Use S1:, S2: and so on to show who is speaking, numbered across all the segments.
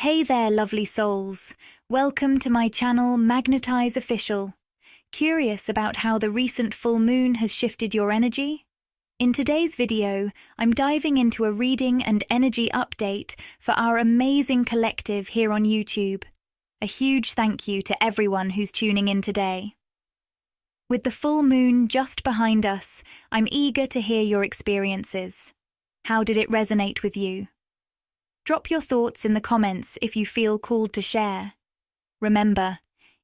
S1: Hey there, lovely souls. Welcome to my channel, Magnetize Official. Curious about how the recent full moon has shifted your energy? In today's video, I'm diving into a reading and energy update for our amazing collective here on YouTube. A huge thank you to everyone who's tuning in today. With the full moon just behind us, I'm eager to hear your experiences. How did it resonate with you? Drop your thoughts in the comments if you feel called to share. Remember,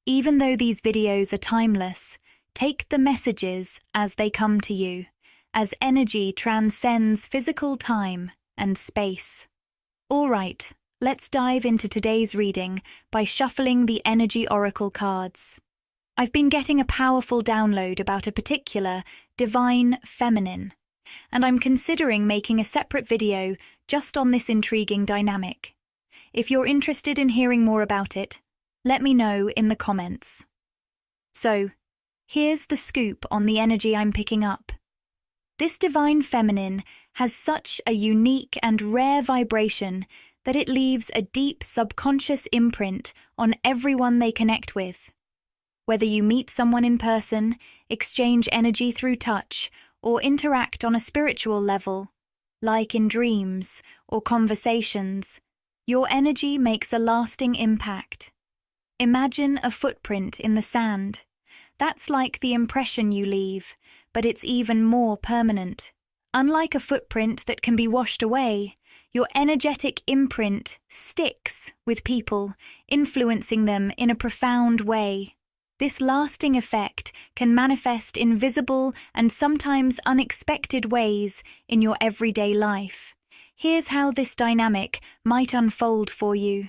S1: even though these videos are timeless, take the messages as they come to you, as energy transcends physical time and space. All right, let's dive into today's reading by shuffling the energy oracle cards. I've been getting a powerful download about a particular divine feminine, and I'm considering making a separate video just on this intriguing dynamic. If you're interested in hearing more about it, let me know in the comments. So, here's the scoop on the energy I'm picking up. This divine feminine has such a unique and rare vibration that it leaves a deep subconscious imprint on everyone they connect with. Whether you meet someone in person, exchange energy through touch, or interact on a spiritual level, like in dreams or conversations, your energy makes a lasting impact. Imagine a footprint in the sand. That's like the impression you leave, but it's even more permanent. Unlike a footprint that can be washed away, your energetic imprint sticks with people, influencing them in a profound way. This lasting effect can manifest in visible and sometimes unexpected ways in your everyday life. Here's how this dynamic might unfold for you.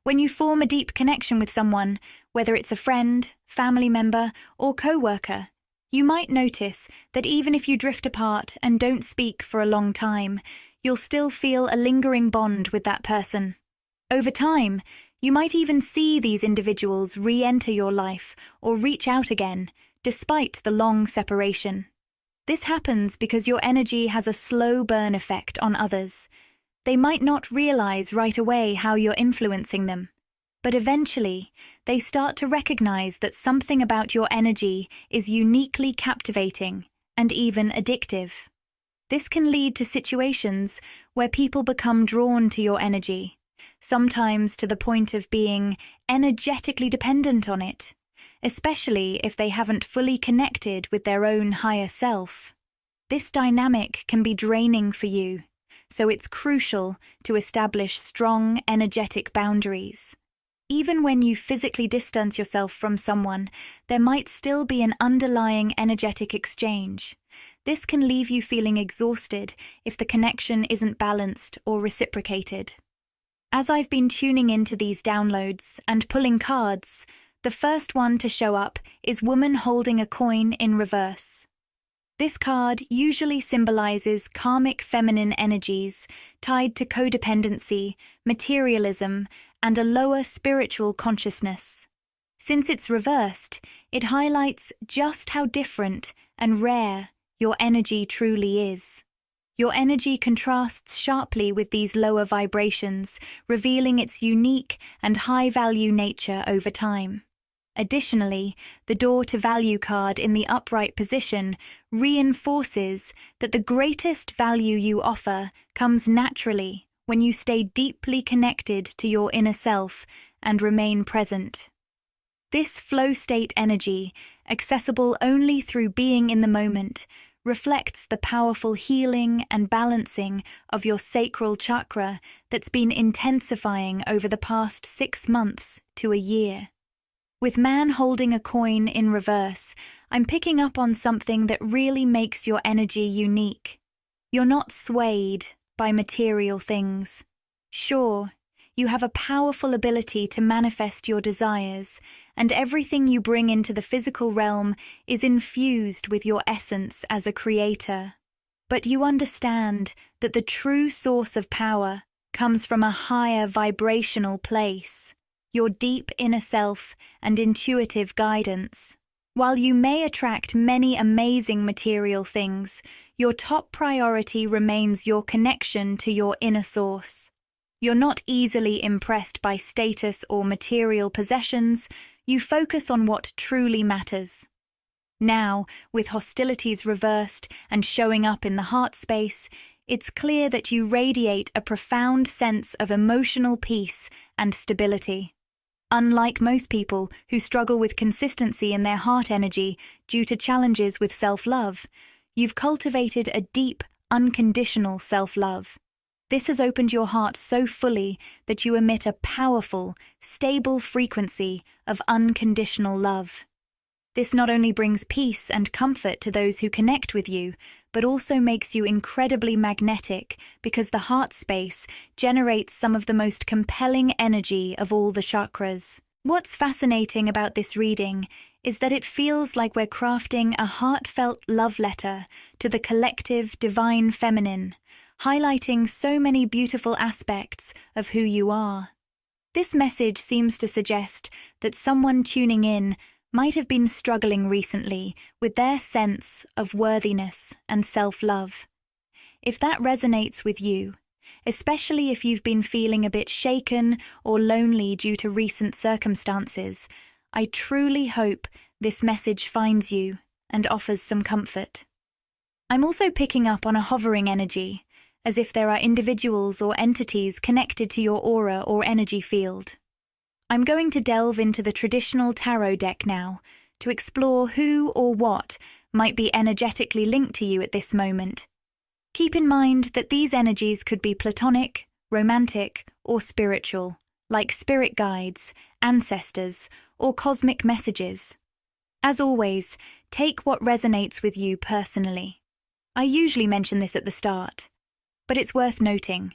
S1: When you form a deep connection with someone, whether it's a friend, family member, or co-worker, you might notice that even if you drift apart and don't speak for a long time, you'll still feel a lingering bond with that person. Over time, you might even see these individuals re-enter your life or reach out again, despite the long separation. This happens because your energy has a slow burn effect on others. They might not realize right away how you're influencing them, but eventually they start to recognize that something about your energy is uniquely captivating and even addictive. This can lead to situations where people become drawn to your energy, sometimes to the point of being energetically dependent on it, especially if they haven't fully connected with their own higher self. This dynamic can be draining for you, so it's crucial to establish strong energetic boundaries. Even when you physically distance yourself from someone, there might still be an underlying energetic exchange. This can leave you feeling exhausted if the connection isn't balanced or reciprocated. As I've been tuning into these downloads and pulling cards, the first one to show up is woman holding a coin in reverse. This card usually symbolizes karmic feminine energies tied to codependency, materialism, and a lower spiritual consciousness. Since it's reversed, it highlights just how different and rare your energy truly is. Your energy contrasts sharply with these lower vibrations, revealing its unique and high-value nature over time. Additionally, the door to value card in the upright position reinforces that the greatest value you offer comes naturally when you stay deeply connected to your inner self and remain present. This flow state energy, accessible only through being in the moment, reflects the powerful healing and balancing of your sacral chakra that's been intensifying over the past 6 months to a year. With man holding a coin in reverse, I'm picking up on something that really makes your energy unique. You're not swayed by material things. Sure, you have a powerful ability to manifest your desires, and everything you bring into the physical realm is infused with your essence as a creator. But you understand that the true source of power comes from a higher vibrational place, your deep inner self and intuitive guidance. While you may attract many amazing material things, your top priority remains your connection to your inner source. You're not easily impressed by status or material possessions. You focus on what truly matters. Now, with hostilities reversed and showing up in the heart space, it's clear that you radiate a profound sense of emotional peace and stability. Unlike most people who struggle with consistency in their heart energy due to challenges with self-love, you've cultivated a deep, unconditional self-love. This has opened your heart so fully that you emit a powerful, stable frequency of unconditional love. This not only brings peace and comfort to those who connect with you, but also makes you incredibly magnetic because the heart space generates some of the most compelling energy of all the chakras. What's fascinating about this reading is that it feels like we're crafting a heartfelt love letter to the collective divine feminine, highlighting so many beautiful aspects of who you are. This message seems to suggest that someone tuning in might have been struggling recently with their sense of worthiness and self-love. If that resonates with you, especially if you've been feeling a bit shaken or lonely due to recent circumstances, I truly hope this message finds you and offers some comfort. I'm also picking up on a hovering energy, as if there are individuals or entities connected to your aura or energy field. I'm going to delve into the traditional tarot deck now to explore who or what might be energetically linked to you at this moment. Keep in mind that these energies could be platonic, romantic, or spiritual, like spirit guides, ancestors, or cosmic messages. As always, take what resonates with you personally. I usually mention this at the start, but it's worth noting.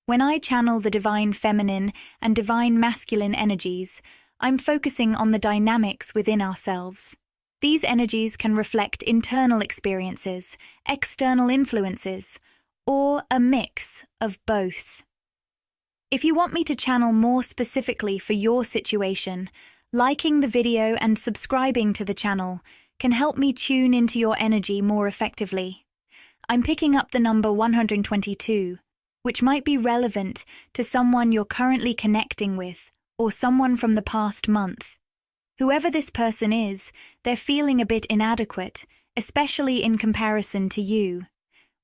S1: When I channel the divine feminine and divine masculine energies, I'm focusing on the dynamics within ourselves. These energies can reflect internal experiences, external influences, or a mix of both. If you want me to channel more specifically for your situation, liking the video and subscribing to the channel can help me tune into your energy more effectively. I'm picking up the number 122, which might be relevant to someone you're currently connecting with or someone from the past month. Whoever this person is, they're feeling a bit inadequate, especially in comparison to you.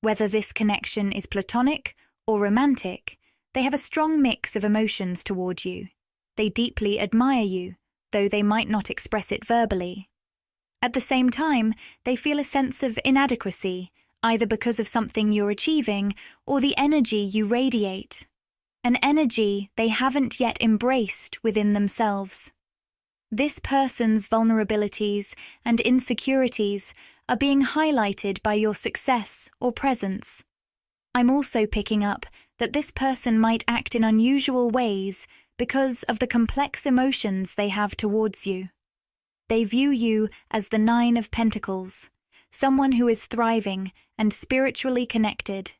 S1: Whether this connection is platonic or romantic, they have a strong mix of emotions toward you. They deeply admire you, though they might not express it verbally. At the same time, they feel a sense of inadequacy, either because of something you're achieving or the energy you radiate. An energy they haven't yet embraced within themselves. This person's vulnerabilities and insecurities are being highlighted by your success or presence. I'm also picking up that this person might act in unusual ways because of the complex emotions they have towards you. They view you as the 9 of Pentacles, someone who is thriving and spiritually connected.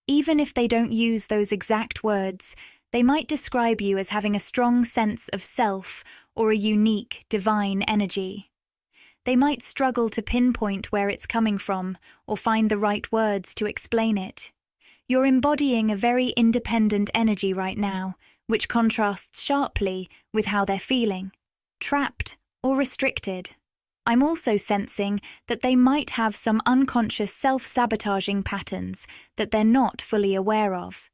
S1: Even if they don't use those exact words, they might describe you as having a strong sense of self or a unique divine energy. They might struggle to pinpoint where it's coming from or find the right words to explain it. You're embodying a very independent energy right now, which contrasts sharply with how they're feeling, trapped or restricted. I'm also sensing that they might have some unconscious self-sabotaging patterns that they're not fully aware of.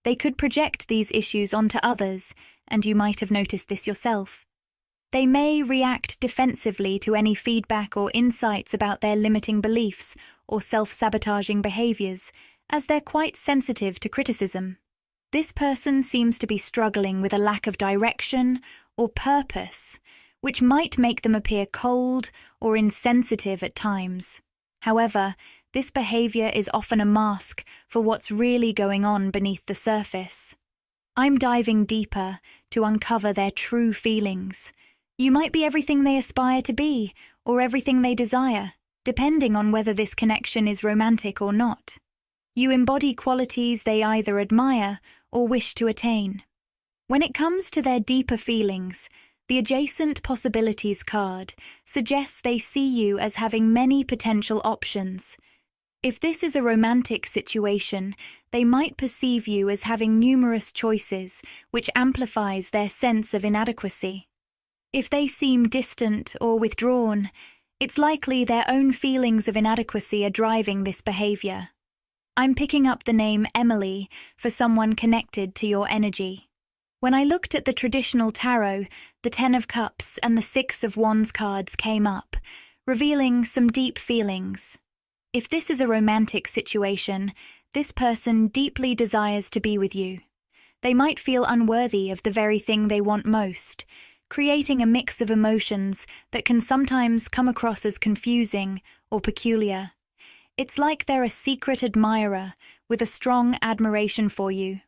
S1: They could project these issues onto others, and you might have noticed this yourself. They may react defensively to any feedback or insights about their limiting beliefs or self-sabotaging behaviors, as they're quite sensitive to criticism. This person seems to be struggling with a lack of direction or purpose, which might make them appear cold or insensitive at times. However, this behavior is often a mask for what's really going on beneath the surface. I'm diving deeper to uncover their true feelings. You might be everything they aspire to be, or everything they desire, depending on whether this connection is romantic or not. You embody qualities they either admire or wish to attain. When it comes to their deeper feelings, the Adjacent Possibilities card suggests they see you as having many potential options. If this is a romantic situation, they might perceive you as having numerous choices, which amplifies their sense of inadequacy. If they seem distant or withdrawn, it's likely their own feelings of inadequacy are driving this behavior. I'm picking up the name Emily for someone connected to your energy. When I looked at the traditional tarot, the Ten of Cups and the Six of Wands cards came up, revealing some deep feelings. If this is a romantic situation, this person deeply desires to be with you. They might feel unworthy of the very thing they want most, creating a mix of emotions that can sometimes come across as confusing or peculiar. It's like they're a secret admirer with a strong admiration for you,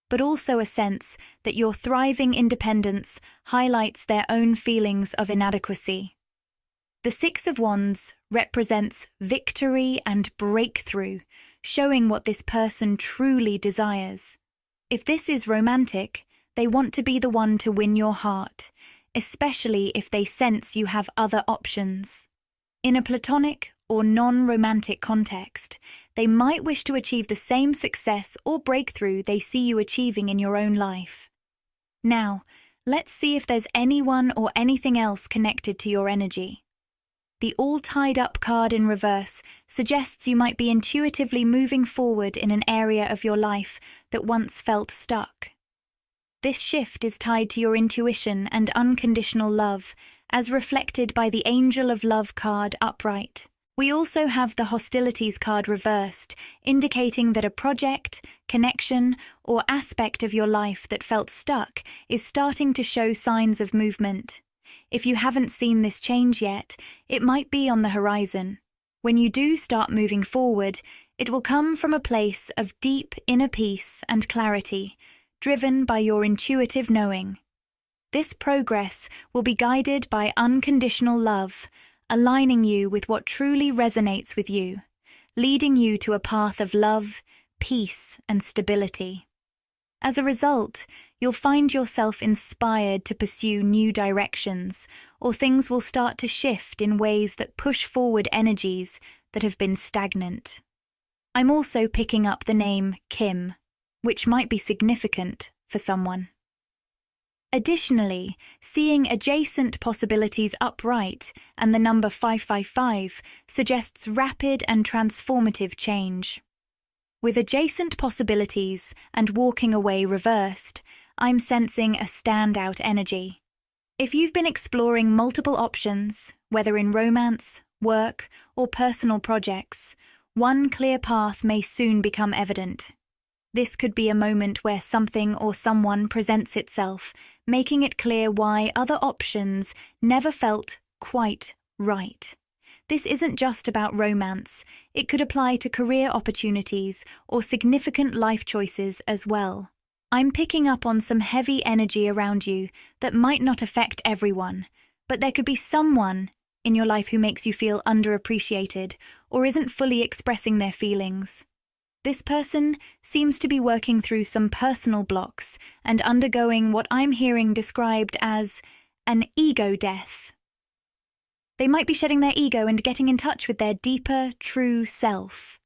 S1: but also a sense that your thriving independence highlights their own feelings of inadequacy. The Six of Wands represents victory and breakthrough, showing what this person truly desires. If this is romantic, they want to be the one to win your heart, especially if they sense you have other options. In a platonic or non-romantic context, they might wish to achieve the same success or breakthrough they see you achieving in your own life. Now, let's see if there's anyone or anything else connected to your energy. The all-tied-up card in reverse suggests you might be intuitively moving forward in an area of your life that once felt stuck. This shift is tied to your intuition and unconditional love, as reflected by the Angel of Love card upright. We also have the Hostilities card reversed, indicating that a project, connection, or aspect of your life that felt stuck is starting to show signs of movement. If you haven't seen this change yet, it might be on the horizon. When you do start moving forward, it will come from a place of deep inner peace and clarity, driven by your intuitive knowing. This progress will be guided by unconditional love, aligning you with what truly resonates with you, leading you to a path of love, peace, and stability. As a result, you'll find yourself inspired to pursue new directions, or things will start to shift in ways that push forward energies that have been stagnant. I'm also picking up the name Kim, which might be significant for someone. Additionally, seeing adjacent possibilities upright and the number 555 suggests rapid and transformative change. With adjacent possibilities and walking away reversed, I'm sensing a standout energy. If you've been exploring multiple options, whether in romance, work, or personal projects, one clear path may soon become evident. This could be a moment where something or someone presents itself, making it clear why other options never felt quite right. This isn't just about romance, it could apply to career opportunities or significant life choices as well. I'm picking up on some heavy energy around you that might not affect everyone, but there could be someone in your life who makes you feel underappreciated or isn't fully expressing their feelings. This person seems to be working through some personal blocks and undergoing what I'm hearing described as an ego death. They might be shedding their ego and getting in touch with their deeper, true self.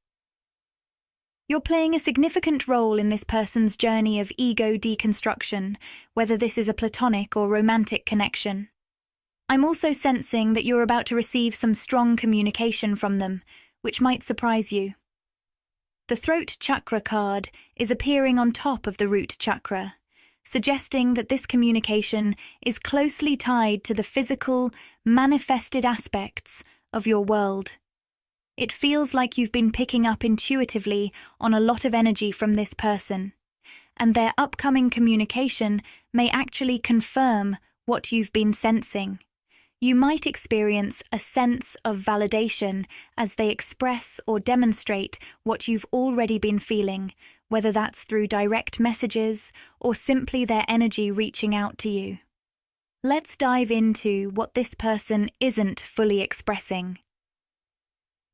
S1: You're playing a significant role in this person's journey of ego deconstruction, whether this is a platonic or romantic connection. I'm also sensing that you're about to receive some strong communication from them, which might surprise you. The throat chakra card is appearing on top of the root chakra, suggesting that this communication is closely tied to the physical, manifested aspects of your world. It feels like you've been picking up intuitively on a lot of energy from this person, and their upcoming communication may actually confirm what you've been sensing. You might experience a sense of validation as they express or demonstrate what you've already been feeling, whether that's through direct messages or simply their energy reaching out to you. Let's dive into what this person isn't fully expressing.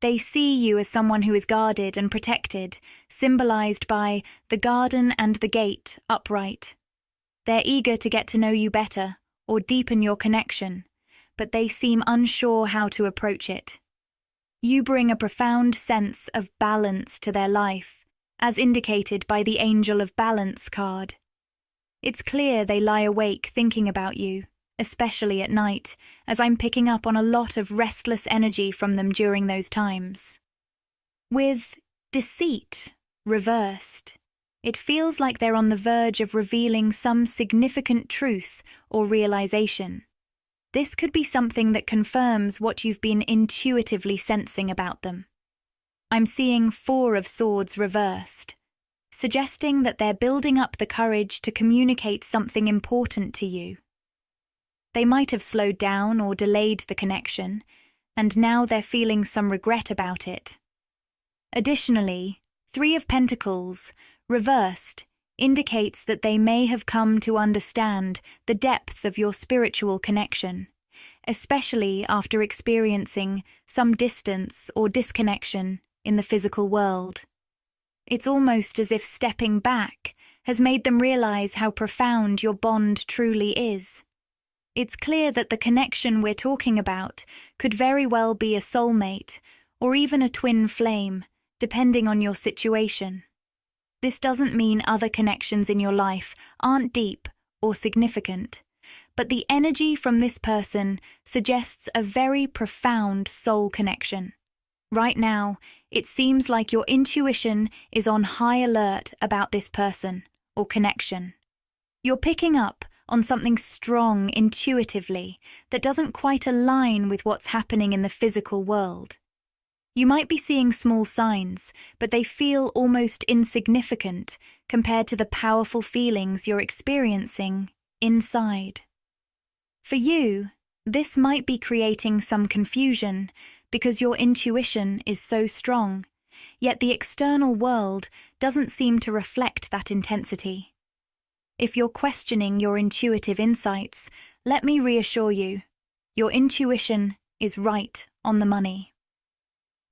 S1: They see you as someone who is guarded and protected, symbolized by the garden and the gate upright. They're eager to get to know you better or deepen your connection, but they seem unsure how to approach it. You bring a profound sense of balance to their life, as indicated by the Angel of Balance card. It's clear they lie awake thinking about you, especially at night, as I'm picking up on a lot of restless energy from them during those times. With deceit reversed, it feels like they're on the verge of revealing some significant truth or realization. This could be something that confirms what you've been intuitively sensing about them. I'm seeing 4 of Swords reversed, suggesting that they're building up the courage to communicate something important to you. They might have slowed down or delayed the connection, and now they're feeling some regret about it. Additionally, 3 of Pentacles, reversed, indicates that they may have come to understand the depth of your spiritual connection, especially after experiencing some distance or disconnection in the physical world. It's almost as if stepping back has made them realize how profound your bond truly is. It's clear that the connection we're talking about could very well be a soulmate or even a twin flame, depending on your situation. This doesn't mean other connections in your life aren't deep or significant, but the energy from this person suggests a very profound soul connection. Right now, it seems like your intuition is on high alert about this person or connection. You're picking up on something strong intuitively that doesn't quite align with what's happening in the physical world. You might be seeing small signs, but they feel almost insignificant compared to the powerful feelings you're experiencing inside. For you, this might be creating some confusion because your intuition is so strong, yet the external world doesn't seem to reflect that intensity. If you're questioning your intuitive insights, let me reassure you, your intuition is right on the money.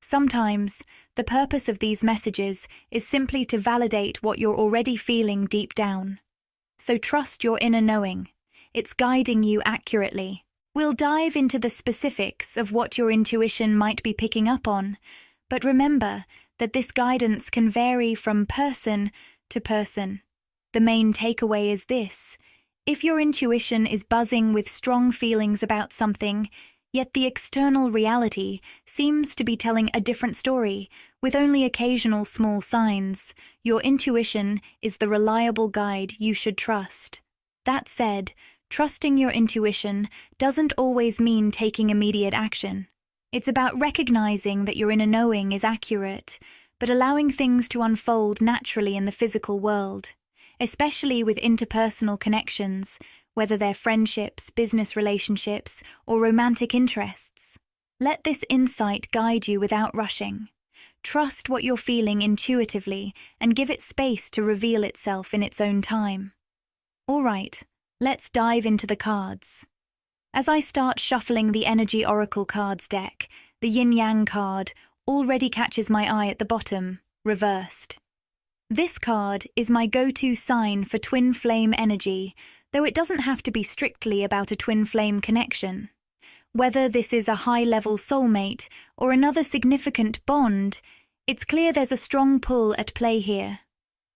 S1: Sometimes, the purpose of these messages is simply to validate what you're already feeling deep down. So trust your inner knowing. It's guiding you accurately. We'll dive into the specifics of what your intuition might be picking up on, but remember that this guidance can vary from person to person. The main takeaway is this: if your intuition is buzzing with strong feelings about something, yet the external reality seems to be telling a different story, with only occasional small signs, your intuition is the reliable guide you should trust. That said, trusting your intuition doesn't always mean taking immediate action. It's about recognizing that your inner knowing is accurate, but allowing things to unfold naturally in the physical world, especially with interpersonal connections, whether they're friendships, business relationships, or romantic interests. Let this insight guide you without rushing. Trust what you're feeling intuitively and give it space to reveal itself in its own time. All right, let's dive into the cards. As I start shuffling the Energy Oracle cards deck, the Yin-Yang card already catches my eye at the bottom, reversed. This card is my go-to sign for twin flame energy, though it doesn't have to be strictly about a twin flame connection. Whether this is a high-level soulmate or another significant bond, it's clear there's a strong pull at play here.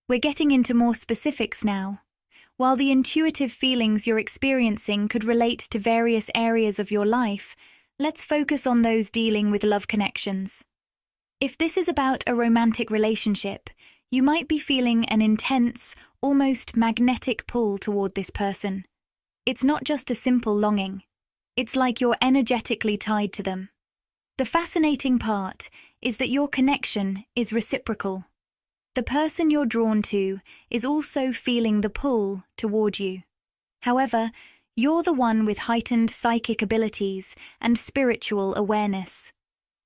S1: We're getting into more specifics now. While the intuitive feelings you're experiencing could relate to various areas of your life, let's focus on those dealing with love connections. If this is about a romantic relationship, you might be feeling an intense, almost magnetic pull toward this person. It's not just a simple longing. It's like you're energetically tied to them. The fascinating part is that your connection is reciprocal. The person you're drawn to is also feeling the pull toward you. However, you're the one with heightened psychic abilities and spiritual awareness.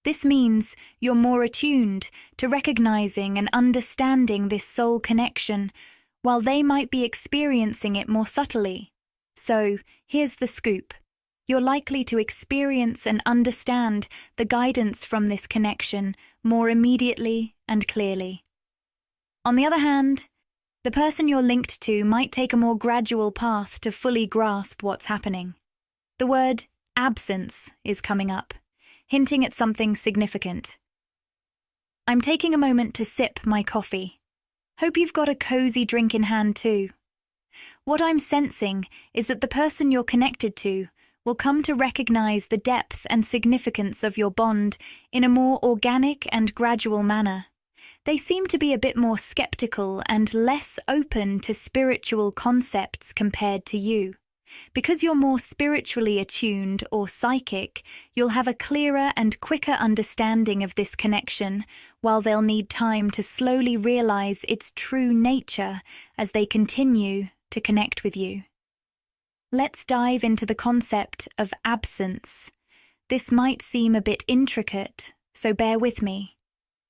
S1: This means you're more attuned to recognizing and understanding this soul connection, while they might be experiencing it more subtly. So, here's the scoop. You're likely to experience and understand the guidance from this connection more immediately and clearly. On the other hand, the person you're linked to might take a more gradual path to fully grasp what's happening. The word absence is coming up, hinting at something significant. I'm taking a moment to sip my coffee. Hope you've got a cozy drink in hand too. What I'm sensing is that the person you're connected to will come to recognize the depth and significance of your bond in a more organic and gradual manner. They seem to be a bit more skeptical and less open to spiritual concepts compared to you. Because you're more spiritually attuned or psychic, you'll have a clearer and quicker understanding of this connection, while they'll need time to slowly realize its true nature as they continue to connect with you. Let's dive into the concept of absence. This might seem a bit intricate, so bear with me.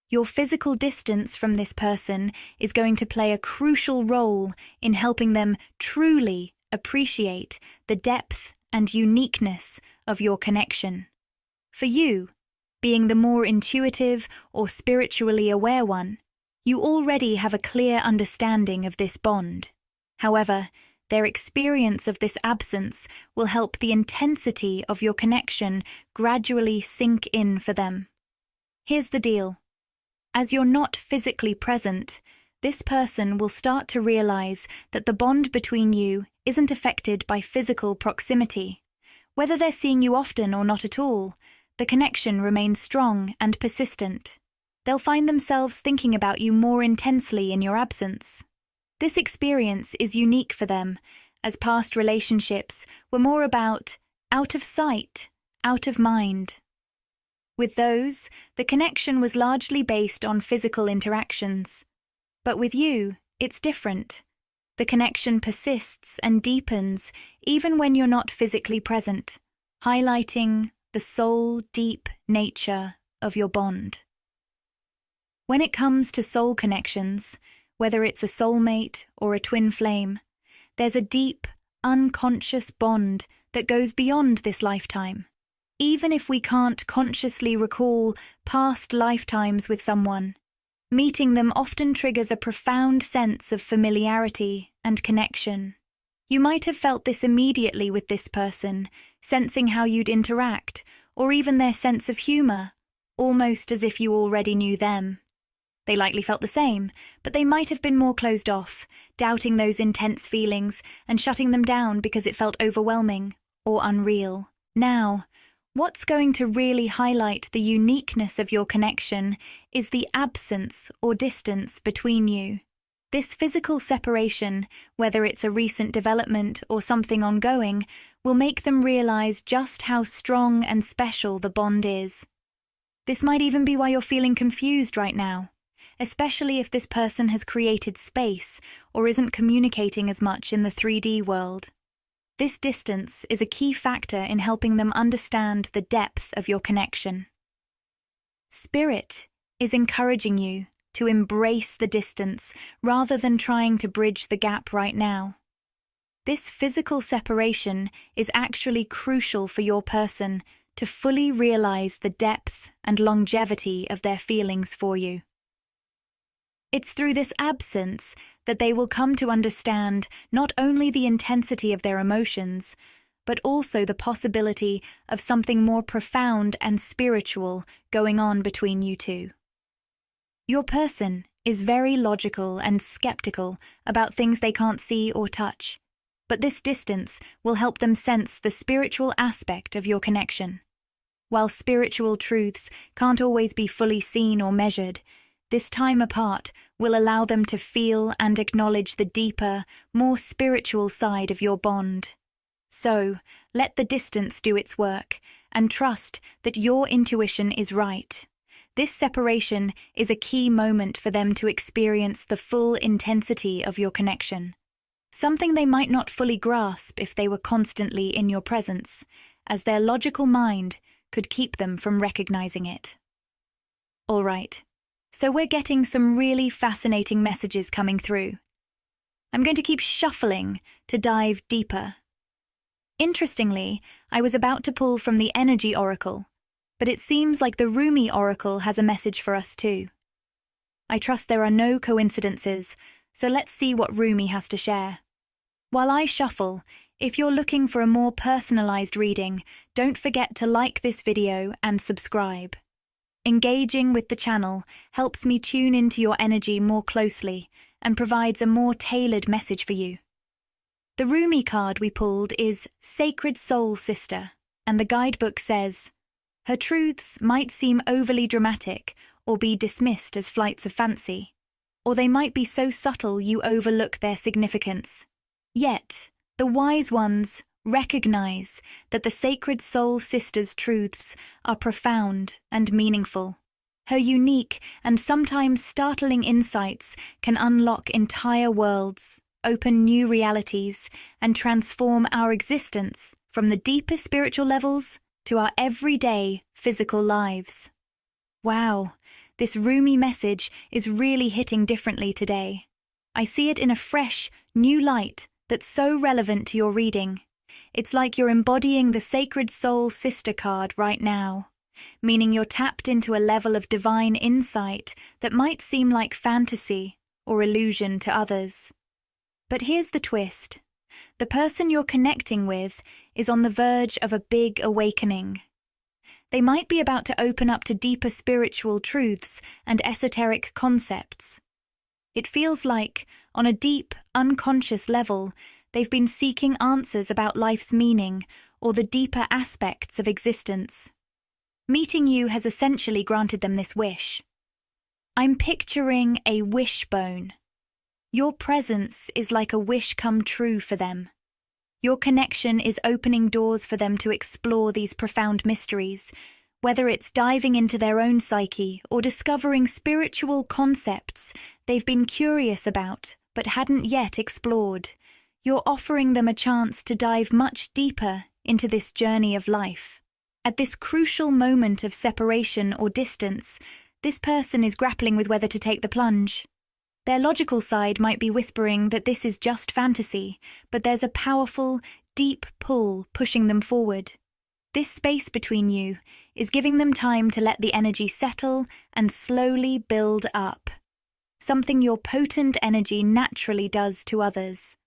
S1: Your physical distance from this person is going to play a crucial role in helping them truly appreciate the depth and uniqueness of your connection. For you, being the more intuitive or spiritually aware one, you already have a clear understanding of this bond. However, their experience of this absence will help the intensity of your connection gradually sink in for them. Here's the deal. As you're not physically present, this person will start to realize that the bond between you isn't affected by physical proximity. Whether they're seeing you often or not at all, the connection remains strong and persistent. They'll find themselves thinking about you more intensely in your absence. This experience is unique for them, as past relationships were more about out of sight, out of mind. With those, the connection was largely based on physical interactions. But with you, it's different. The connection persists and deepens even when you're not physically present, highlighting the soul-deep nature of your bond. When it comes to soul connections, whether it's a soulmate or a twin flame, there's a deep, unconscious bond that goes beyond this lifetime. Even if we can't consciously recall past lifetimes with someone, meeting them often triggers a profound sense of familiarity and connection. You might have felt this immediately with this person, sensing how you'd interact, or even their sense of humor, almost as if you already knew them. They likely felt the same, but they might have been more closed off, doubting those intense feelings and shutting them down because it felt overwhelming or unreal. Now, what's going to really highlight the uniqueness of your connection is the absence or distance between you. This physical separation, whether it's a recent development or something ongoing, will make them realize just how strong and special the bond is. This might even be why you're feeling confused right now, especially if this person has created space or isn't communicating as much in the 3D world. This distance is a key factor in helping them understand the depth of your connection. Spirit is encouraging you to embrace the distance rather than trying to bridge the gap right now. This physical separation is actually crucial for your person to fully realize the depth and longevity of their feelings for you. It's through this absence that they will come to understand not only the intensity of their emotions, but also the possibility of something more profound and spiritual going on between you two. Your person is very logical and skeptical about things they can't see or touch, but this distance will help them sense the spiritual aspect of your connection. While spiritual truths can't always be fully seen or measured, this time apart will allow them to feel and acknowledge the deeper, more spiritual side of your bond. So, let the distance do its work, and trust that your intuition is right. This separation is a key moment for them to experience the full intensity of your connection. Something they might not fully grasp if they were constantly in your presence, as their logical mind could keep them from recognizing it. All right. So we're getting some really fascinating messages coming through. I'm going to keep shuffling to dive deeper. Interestingly, I was about to pull from the Energy Oracle, but it seems like the Rumi Oracle has a message for us too. I trust there are no coincidences, so let's see what Rumi has to share. While I shuffle, if you're looking for a more personalized reading, don't forget to like this video and subscribe. Engaging with the channel helps me tune into your energy more closely and provides a more tailored message for you. The Rumi card we pulled is Sacred Soul Sister, and the guidebook says, her truths might seem overly dramatic or be dismissed as flights of fancy, or they might be so subtle you overlook their significance. Yet, the wise ones recognize that the Sacred Soul Sister's truths are profound and meaningful. Her unique and sometimes startling insights can unlock entire worlds, open new realities, and transform our existence from the deepest spiritual levels to our everyday physical lives. Wow, this Rumi message is really hitting differently today. I see it in a fresh, new light that's so relevant to your reading. It's like you're embodying the Sacred Soul Sister card right now, meaning you're tapped into a level of divine insight that might seem like fantasy or illusion to others. But here's the twist. The person you're connecting with is on the verge of a big awakening. They might be about to open up to deeper spiritual truths and esoteric concepts. It feels like, on a deep, unconscious level, they've been seeking answers about life's meaning or the deeper aspects of existence. Meeting you has essentially granted them this wish. I'm picturing a wishbone. Your presence is like a wish come true for them. Your connection is opening doors for them to explore these profound mysteries, whether it's diving into their own psyche or discovering spiritual concepts they've been curious about but hadn't yet explored. You're offering them a chance to dive much deeper into this journey of life. At this crucial moment of separation or distance, this person is grappling with whether to take the plunge. Their logical side might be whispering that this is just fantasy, but there's a powerful, deep pull pushing them forward. This space between you is giving them time to let the energy settle and slowly build up, something your potent energy naturally does to others.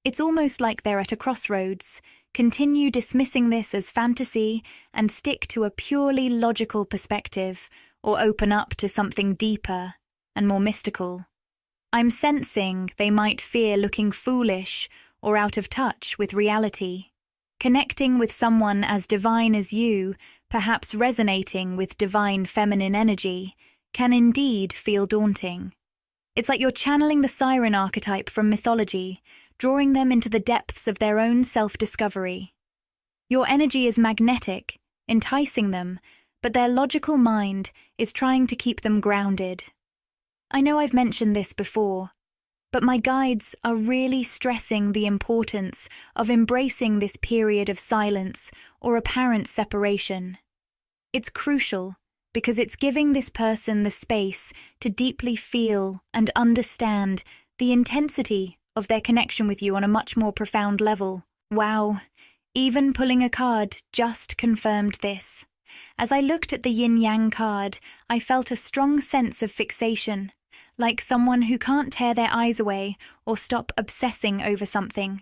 S1: It's almost like they're at a crossroads. Continue dismissing this as fantasy and stick to a purely logical perspective, or open up to something deeper and more mystical. I'm sensing they might fear looking foolish or out of touch with reality. Connecting with someone as divine as you, perhaps resonating with divine feminine energy, can indeed feel daunting. It's like you're channeling the siren archetype from mythology, drawing them into the depths of their own self-discovery. Your energy is magnetic, enticing them, but their logical mind is trying to keep them grounded. I know I've mentioned this before, but my guides are really stressing the importance of embracing this period of silence or apparent separation. It's crucial because it's giving this person the space to deeply feel and understand the intensity of their connection with you on a much more profound level. Wow, even pulling a card just confirmed this. As I looked at the yin-yang card, I felt a strong sense of fixation, like someone who can't tear their eyes away or stop obsessing over something.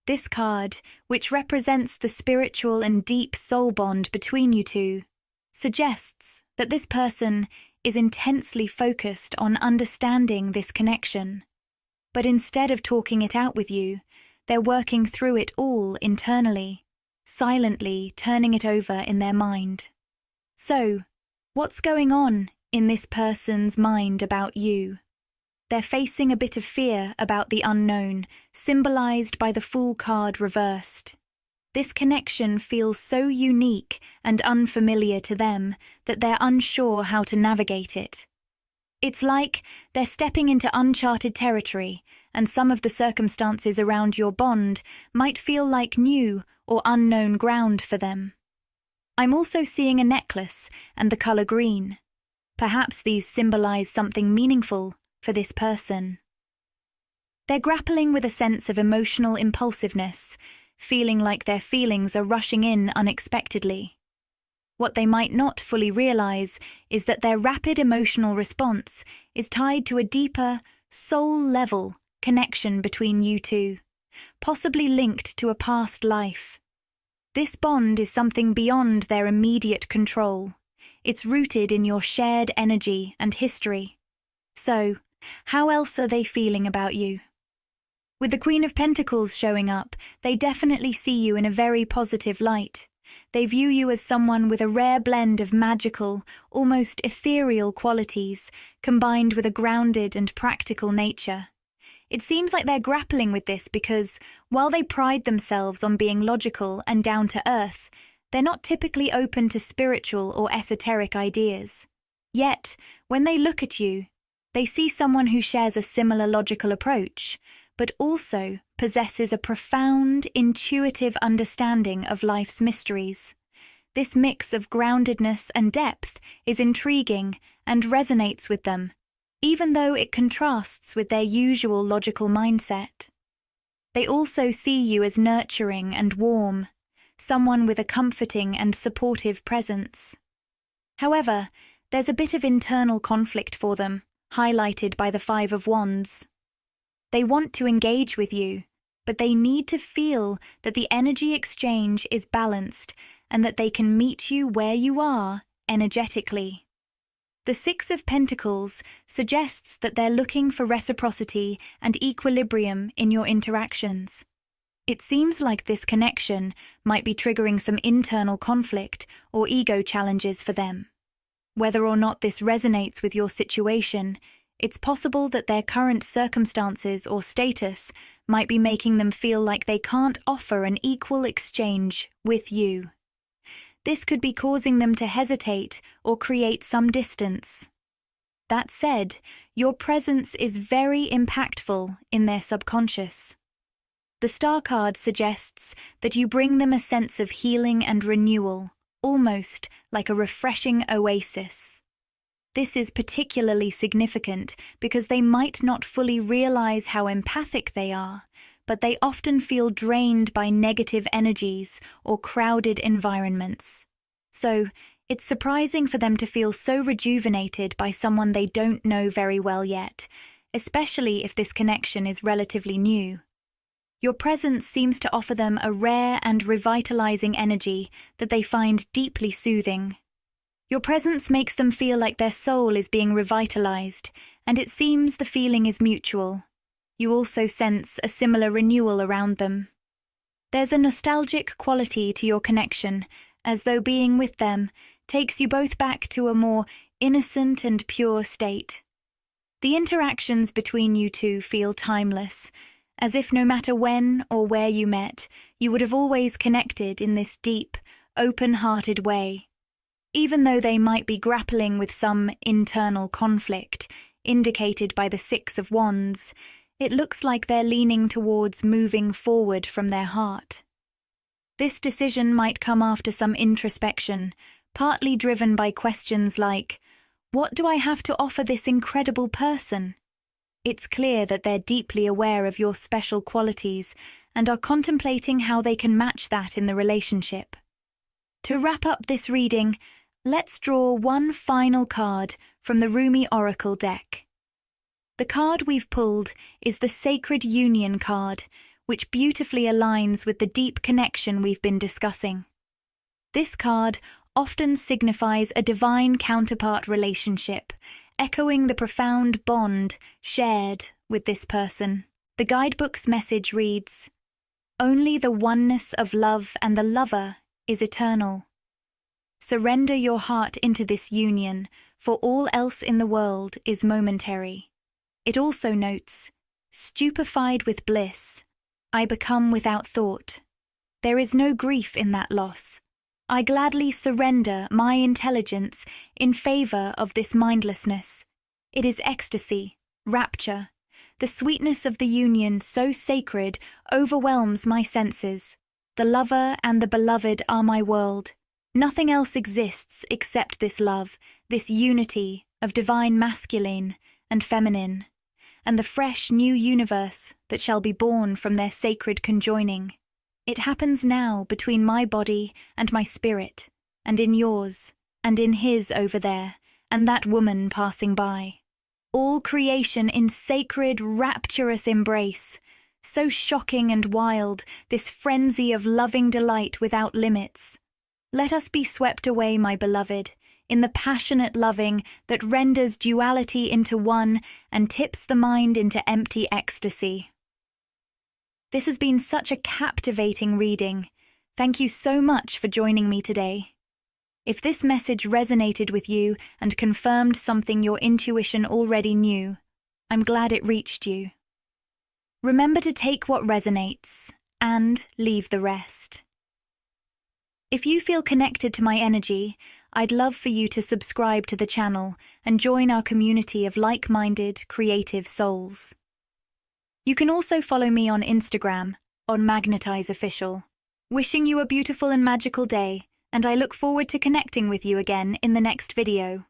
S1: This card, which represents the spiritual and deep soul bond between you two, suggests that this person is intensely focused on understanding this connection. But instead of talking it out with you, they're working through it all internally, silently turning it over in their mind. So, what's going on in this person's mind about you? They're facing a bit of fear about the unknown, symbolized by the Fool card reversed. This connection feels so unique and unfamiliar to them that they're unsure how to navigate it. It's like they're stepping into uncharted territory, and some of the circumstances around your bond might feel like new or unknown ground for them. I'm also seeing a necklace and the color green. Perhaps these symbolize something meaningful for this person. They're grappling with a sense of emotional impulsiveness, feeling like their feelings are rushing in unexpectedly. What they might not fully realize is that their rapid emotional response is tied to a deeper, soul-level connection between you two, possibly linked to a past life. This bond is something beyond their immediate control. It's rooted in your shared energy and history. So, how else are they feeling about you? With the Queen of Pentacles showing up, they definitely see you in a very positive light. They view you as someone with a rare blend of magical, almost ethereal qualities, combined with a grounded and practical nature. It seems like they're grappling with this because, while they pride themselves on being logical and down to earth, they're not typically open to spiritual or esoteric ideas. Yet, when they look at you, they see someone who shares a similar logical approach, but also possesses a profound, intuitive understanding of life's mysteries. This mix of groundedness and depth is intriguing and resonates with them, even though it contrasts with their usual logical mindset. They also see you as nurturing and warm, someone with a comforting and supportive presence. However, there's a bit of internal conflict for them, highlighted by the Five of Wands. They want to engage with you, but they need to feel that the energy exchange is balanced and that they can meet you where you are energetically. The Six of Pentacles suggests that they're looking for reciprocity and equilibrium in your interactions. It seems like this connection might be triggering some internal conflict or ego challenges for them. Whether or not this resonates with your situation, it's possible that their current circumstances or status might be making them feel like they can't offer an equal exchange with you. This could be causing them to hesitate or create some distance. That said, your presence is very impactful in their subconscious. The Star card suggests that you bring them a sense of healing and renewal, almost like a refreshing oasis. This is particularly significant because they might not fully realize how empathic they are, but they often feel drained by negative energies or crowded environments. So, it's surprising for them to feel so rejuvenated by someone they don't know very well yet, especially if this connection is relatively new. Your presence seems to offer them a rare and revitalizing energy that they find deeply soothing. Your presence makes them feel like their soul is being revitalized, and it seems the feeling is mutual. You also sense a similar renewal around them. There's a nostalgic quality to your connection, as though being with them takes you both back to a more innocent and pure state. The interactions between you two feel timeless, as if no matter when or where you met, you would have always connected in this deep, open-hearted way. Even though they might be grappling with some internal conflict, indicated by the Six of Wands, it looks like they're leaning towards moving forward from their heart. This decision might come after some introspection, partly driven by questions like, what do I have to offer this incredible person? It's clear that they're deeply aware of your special qualities and are contemplating how they can match that in the relationship. To wrap up this reading, let's draw one final card from the Rumi Oracle deck. The card we've pulled is the Sacred Union card, which beautifully aligns with the deep connection we've been discussing. This card often signifies a divine counterpart relationship, echoing the profound bond shared with this person. The guidebook's message reads, "Only the oneness of love and the lover is eternal. Surrender your heart into this union, for all else in the world is momentary." It also notes, "Stupefied with bliss, I become without thought. There is no grief in that loss. I gladly surrender my intelligence in favor of this mindlessness. It is ecstasy, rapture. The sweetness of the union so sacred overwhelms my senses. The lover and the beloved are my world. Nothing else exists except this love, this unity of divine masculine and feminine, and the fresh new universe that shall be born from their sacred conjoining. It happens now between my body and my spirit, and in yours, and in his over there, and that woman passing by. All creation in sacred, rapturous embrace. So shocking and wild, this frenzy of loving delight without limits. Let us be swept away, my beloved, in the passionate loving that renders duality into one and tips the mind into empty ecstasy. This has been such a captivating reading. Thank you so much for joining me today. If this message resonated with you and confirmed something your intuition already knew, I'm glad it reached you. Remember to take what resonates and leave the rest. If you feel connected to my energy, I'd love for you to subscribe to the channel and join our community of like-minded, creative souls. You can also follow me on Instagram, on Magnetize Official. Wishing you a beautiful and magical day, and I look forward to connecting with you again in the next video.